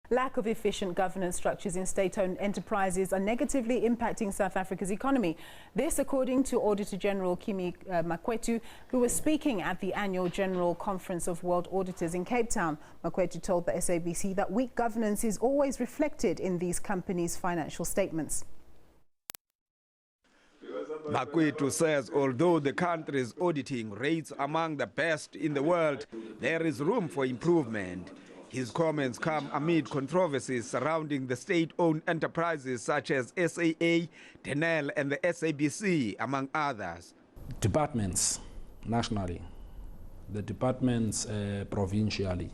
Lack of efficient governance structures in state-owned enterprises are negatively impacting South Africa's economy. This, according to Auditor General Kimi Makwethu, who was speaking at the annual General Conference of World Auditors in Cape Town. Makwetu told the SABC that weak governance is always reflected in these companies' financial statements. Makwetu says although the country's auditing rates among the best in the world, there is room for improvement. His comments come amid controversies surrounding the state-owned enterprises such as SAA, Denel and the SABC, among others. Departments nationally, the departments provincially,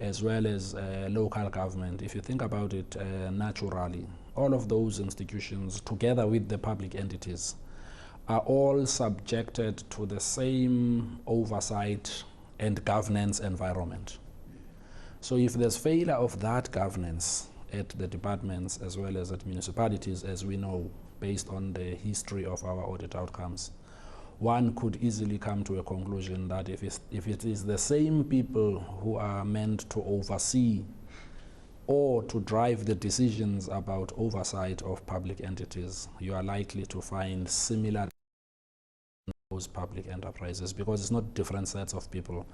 as well as local government, if you think about it naturally, all of those institutions, together with the public entities, are all subjected to the same oversight and governance environment. So if there's failure of that governance at the departments as well as at municipalities, as we know, based on the history of our audit outcomes, one could easily come to a conclusion that if it is the same people who are meant to oversee or to drive the decisions about oversight of public entities, you are likely to find similar those public enterprises, because it's not different sets of people.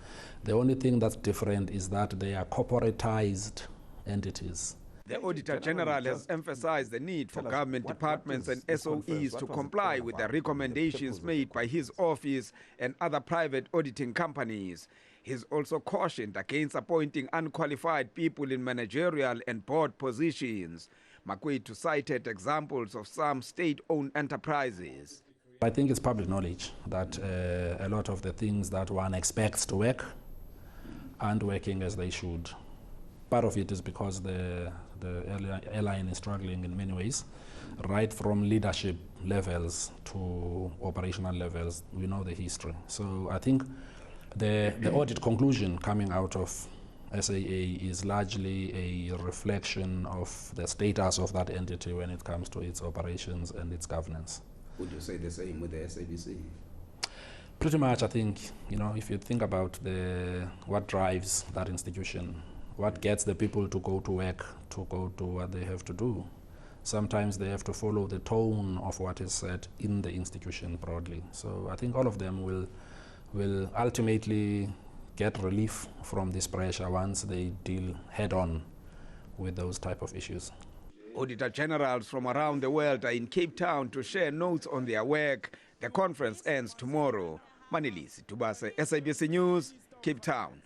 The only thing that's different is that they are corporatized entities. The Auditor General has emphasized the need for government departments and SOEs to comply with the recommendations made by his office and other private auditing companies. He's also cautioned against appointing unqualified people in managerial and board positions. Makwetu cited examples of some state-owned enterprises. I think it's public knowledge that a lot of the things that one expects to work aren't working as they should. Part of it is because the airline is struggling in many ways, right from leadership levels to operational levels. We know the history. So I think the audit conclusion coming out of SAA is largely a reflection of the status of that entity when it comes to its operations and its governance. Would you say the same with the SABC? Pretty much, I think, if you think about what drives that institution, what gets the people to go to work, to go to what they have to do, sometimes they have to follow the tone of what is said in the institution broadly. So I think all of them will ultimately get relief from this pressure once they deal head-on with those type of issues. Auditor Generals from around the world are in Cape Town to share notes on their work. The conference ends tomorrow. Manilisi Tubase, SABC News, Cape Town.